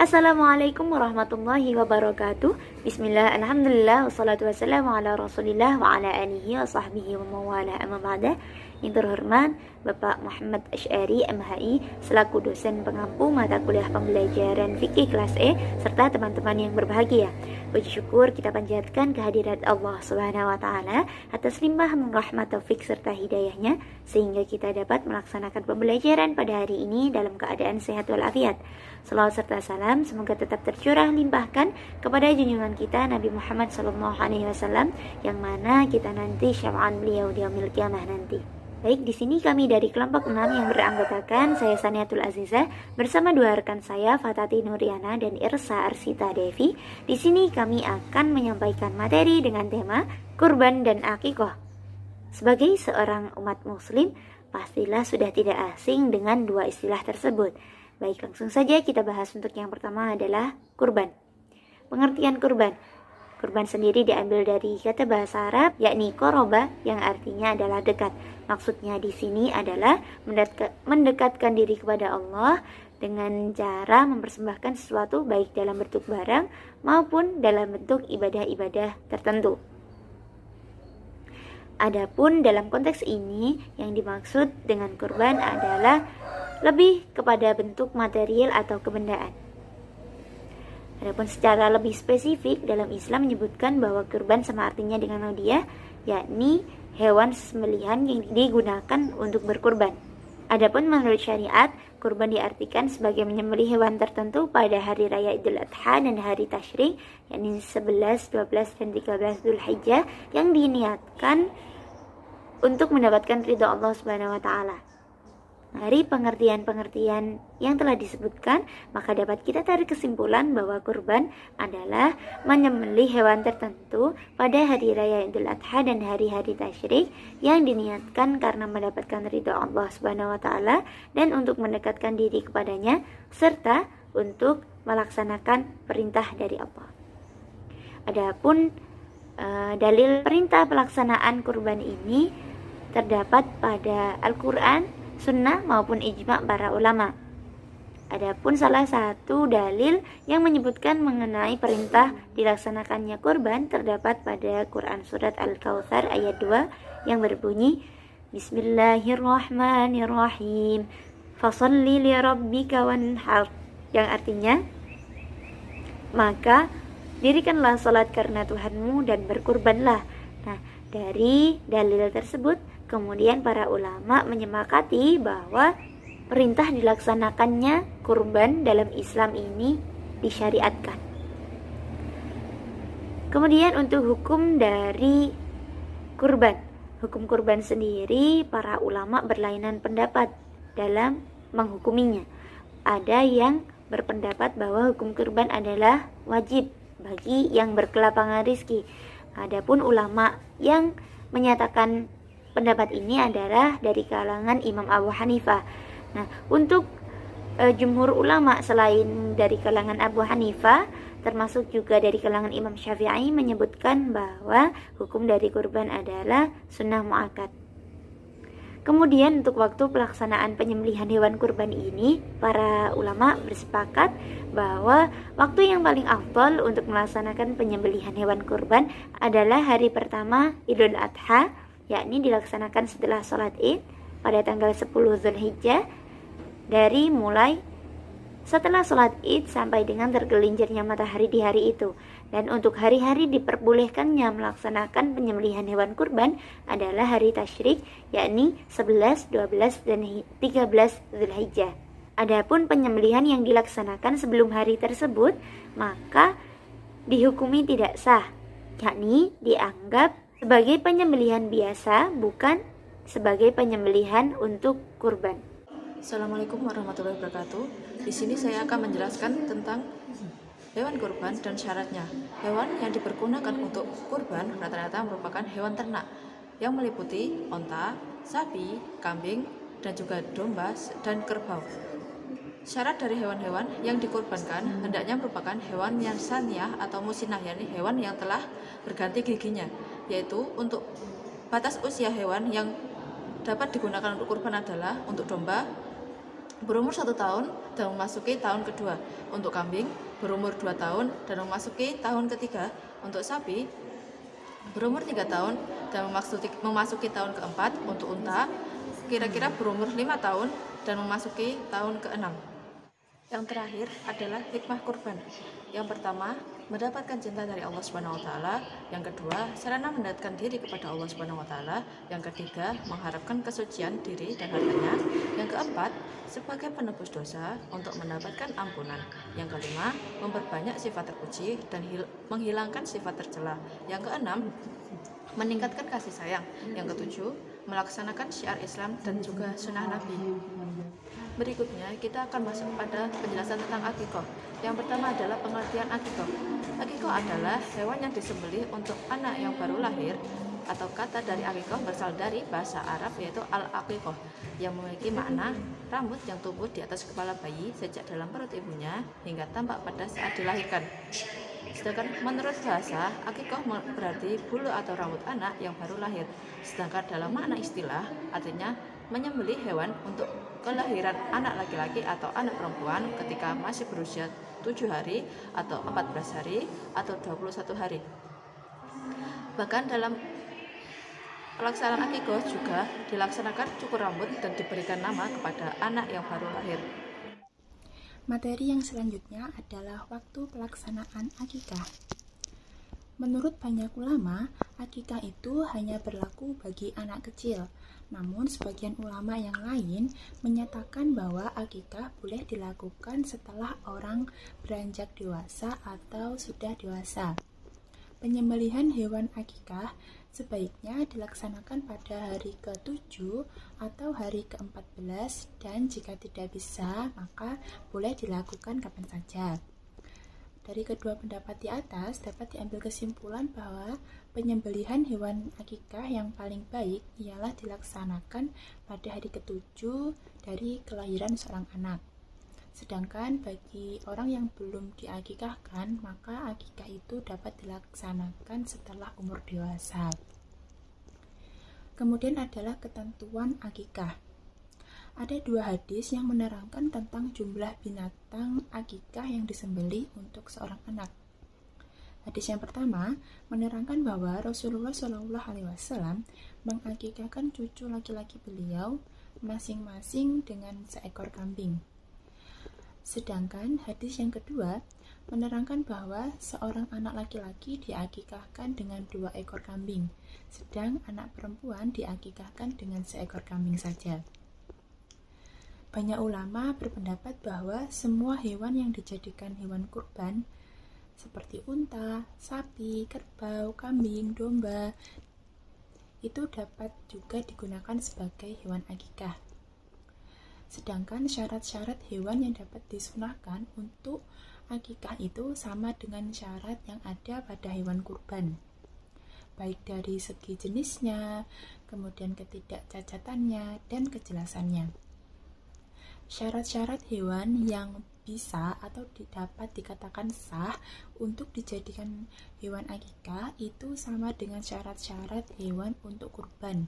Assalamualaikum warahmatullahi wabarakatuh. Bismillah, alhamdulillah, wassalatu wassalamu ala rasulillah wa ala alihi wa sahbihi wa mawala amma ba'da. Yang terhormat Bapak Muhammad Asy'ari MHI selaku dosen pengampu mata kuliah pembelajaran fikih kelas E serta teman-teman yang berbahagia. Puji syukur kita panjatkan kehadirat Allah Subhanahu wa taala atas limpah rahmat taufik serta hidayahnya sehingga kita dapat melaksanakan pembelajaran pada hari ini dalam keadaan sehat walafiat. Salawat serta salam semoga tetap tercurah limpahkan kepada junjungan kita Nabi Muhammad SAW yang mana kita nanti syafa'an beliau di yaumil qiyamah nanti. Baik, di sini kami dari kelompok 6 yang beranggotakan saya Saniatul Azizah bersama dua rekan saya Fatati Nuriana dan Irsa Arsita Devi. Di sini kami akan menyampaikan materi dengan tema kurban dan akikoh. Sebagai seorang umat muslim, pastilah sudah tidak asing dengan dua istilah tersebut. Baik, langsung saja kita bahas untuk yang pertama adalah kurban. Pengertian kurban. Kurban sendiri diambil dari kata bahasa Arab yakni koroba yang artinya adalah dekat. Maksudnya di sini adalah mendekatkan diri kepada Allah dengan cara mempersembahkan sesuatu baik dalam bentuk barang maupun dalam bentuk ibadah-ibadah tertentu. Adapun dalam konteks ini yang dimaksud dengan kurban adalah lebih kepada bentuk material atau kebendaan. Adapun secara lebih spesifik dalam Islam menyebutkan bahwa kurban sama artinya dengan hadiah, yakni hewan sembelihan yang digunakan untuk berkurban. Adapun menurut syariat, kurban diartikan sebagai menyembelih hewan tertentu pada hari raya Idul Adha dan hari Tasyrik, yakni 11, 12, dan 13 Dzulhijjah yang diniatkan untuk mendapatkan ridha Allah Subhanahu wa taala. Dari pengertian-pengertian yang telah disebutkan, maka dapat kita tarik kesimpulan bahwa kurban adalah menyembelih hewan tertentu pada hari raya Idul Adha dan hari-hari Tasyrik yang diniatkan karena mendapatkan ridha Allah Subhanahu wa taala dan untuk mendekatkan diri kepadanya serta untuk melaksanakan perintah dari Allah. Adapun dalil perintah pelaksanaan kurban ini terdapat pada Al-Qur'an, sunnah maupun ijma' para ulama. Adapun salah satu dalil yang menyebutkan mengenai perintah dilaksanakannya kurban terdapat pada Quran surat Al-Kautsar ayat 2 yang berbunyi Bismillahirrahmanirrahim Fasalli li rabbika wanhar, yang artinya maka dirikanlah salat karena Tuhanmu dan berkurbanlah. Nah, dari dalil tersebut kemudian para ulama menyepakati bahwa perintah dilaksanakannya kurban dalam Islam ini disyariatkan. Kemudian untuk hukum dari kurban. Hukum kurban sendiri para ulama berlainan pendapat dalam menghukuminya. Ada yang berpendapat bahwa hukum kurban adalah wajib bagi yang berkelapangan rizki. Adapun ulama yang menyatakan pendapat ini adalah dari kalangan Imam Abu Hanifah. Nah, untuk jumhur ulama selain dari kalangan Abu Hanifah, termasuk juga dari kalangan Imam Syafi'i menyebutkan bahwa hukum dari kurban adalah sunnah muakkad. Kemudian untuk waktu pelaksanaan penyembelihan hewan kurban ini, para ulama bersepakat bahwa waktu yang paling afdal untuk melaksanakan penyembelihan hewan kurban adalah hari pertama Idul Adha, yakni dilaksanakan setelah sholat Id pada tanggal 10 Dzulhijjah, dari mulai setelah sholat Id sampai dengan tergelincirnya matahari di hari itu. Dan untuk hari-hari diperbolehkannya melaksanakan penyembelihan hewan kurban adalah hari Tasyrik, yakni 11, 12, dan 13 Dzulhijjah. Adapun penyembelihan yang dilaksanakan sebelum hari tersebut maka dihukumi tidak sah, yakni dianggap sebagai penyembelihan biasa, bukan sebagai penyembelihan untuk kurban. Assalamualaikum warahmatullahi wabarakatuh. Di sini saya akan menjelaskan tentang hewan kurban dan syaratnya. Hewan yang dipergunakan untuk kurban rata-rata merupakan hewan ternak yang meliputi onta, sapi, kambing, dan juga domba dan kerbau. Syarat dari hewan-hewan yang dikurbankan hendaknya merupakan hewan yang saniyah atau musinah, yakni hewan yang telah berganti giginya, yaitu untuk batas usia hewan yang dapat digunakan untuk kurban adalah untuk domba berumur 1 tahun dan memasuki tahun kedua. Untuk kambing berumur 2 tahun dan memasuki tahun ketiga. Untuk sapi berumur 3 tahun dan memasuki tahun keempat. Untuk unta kira-kira berumur 5 tahun dan memasuki tahun keenam. Yang terakhir adalah hikmah kurban. Yang pertama, mendapatkan cinta dari Allah Subhanahu wa taala. Yang kedua, sarana mendekatkan diri kepada Allah Subhanahu wa taala. Yang ketiga, mengharapkan kesucian diri dan hartanya. Yang keempat, sebagai penebus dosa untuk mendapatkan ampunan. Yang kelima, memperbanyak sifat terpuji dan menghilangkan sifat tercela. Yang keenam, meningkatkan kasih sayang. Yang ketujuh, melaksanakan syiar Islam dan juga sunnah Nabi. Berikutnya kita akan masuk pada penjelasan tentang akikoh. Yang pertama adalah pengertian akikoh. Akikoh adalah hewan yang disembelih untuk anak yang baru lahir, atau kata dari akikoh berasal dari bahasa Arab yaitu al-akikoh, yang memiliki makna rambut yang tumbuh di atas kepala bayi sejak dalam perut ibunya hingga tampak pada saat dilahirkan. Sedangkan menurut bahasa, akikoh berarti bulu atau rambut anak yang baru lahir. Sedangkan dalam makna istilah, artinya menyembelih hewan untuk kelahiran anak laki-laki atau anak perempuan ketika masih berusia 7 hari atau 14 hari atau 21 hari. Bahkan dalam pelaksanaan akikoh juga dilaksanakan cukur rambut dan diberikan nama kepada anak yang baru lahir. Materi yang selanjutnya adalah waktu pelaksanaan akikah. Menurut banyak ulama, akikah itu hanya berlaku bagi anak kecil. Namun sebagian ulama yang lain menyatakan bahwa akikah boleh dilakukan setelah orang beranjak dewasa atau sudah dewasa. Penyembelihan hewan akikah sebaiknya dilaksanakan pada hari ke-7 atau hari ke-14, dan jika tidak bisa, maka boleh dilakukan kapan saja. Dari kedua pendapat di atas dapat diambil kesimpulan bahwa penyembelihan hewan akikah yang paling baik ialah dilaksanakan pada hari ke-7 dari kelahiran seorang anak. Sedangkan bagi orang yang belum diakikahkan, maka akikah itu dapat dilaksanakan setelah umur dewasa. Kemudian adalah ketentuan akikah. Ada 2 hadis yang menerangkan tentang jumlah binatang akikah yang disembelih untuk seorang anak. Hadis yang pertama menerangkan bahwa Rasulullah SAW mengakikahkan cucu laki-laki beliau masing-masing dengan seekor kambing. Sedangkan hadis yang kedua menerangkan bahwa seorang anak laki-laki diakikahkan dengan 2 ekor kambing, sedang anak perempuan diakikahkan dengan seekor kambing saja. Banyak ulama berpendapat bahwa semua hewan yang dijadikan hewan kurban seperti unta, sapi, kerbau, kambing, domba itu dapat juga digunakan sebagai hewan akikah. Sedangkan syarat-syarat hewan yang dapat disunahkan untuk akikah itu sama dengan syarat yang ada pada hewan kurban, baik dari segi jenisnya, kemudian ketidakcacatannya, dan kejelasannya. Syarat-syarat hewan yang bisa atau dapat dikatakan sah untuk dijadikan hewan akikah itu sama dengan syarat-syarat hewan untuk kurban,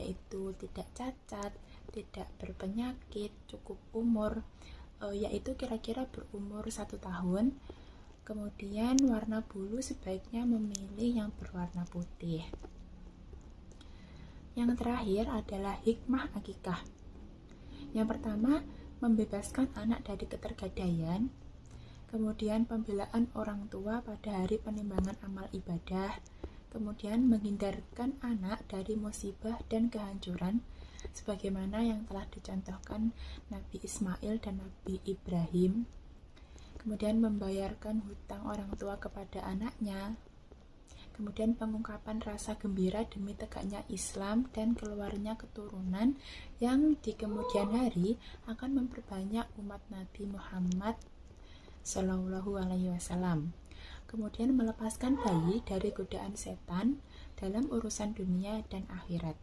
yaitu tidak cacat, tidak berpenyakit, cukup umur, yaitu kira-kira berumur 1 tahun. Kemudian warna bulu sebaiknya memilih yang berwarna putih. Yang terakhir adalah hikmah akikah. Yang pertama, membebaskan anak dari ketergadaian. Kemudian pembelaan orang tua pada hari penimbangan amal ibadah. Kemudian menghindarkan anak dari musibah dan kehancuran, sebagaimana yang telah dicontohkan Nabi Ismail dan Nabi Ibrahim. Kemudian membayarkan hutang orang tua kepada anaknya. Kemudian pengungkapan rasa gembira demi tegaknya Islam dan keluarnya keturunan yang di kemudian hari akan memperbanyak umat Nabi Muhammad SAW. Kemudian melepaskan bayi dari godaan setan dalam urusan dunia dan akhirat.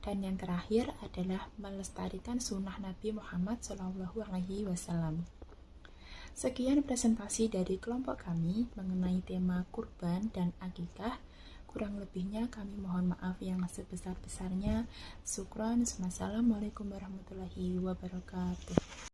Dan yang terakhir adalah melestarikan sunnah Nabi Muhammad SAW. Sekian presentasi dari kelompok kami mengenai tema kurban dan akikah. Kurang lebihnya kami mohon maaf yang sebesar-besarnya. Syukron. Wassalamualaikum warahmatullahi wabarakatuh.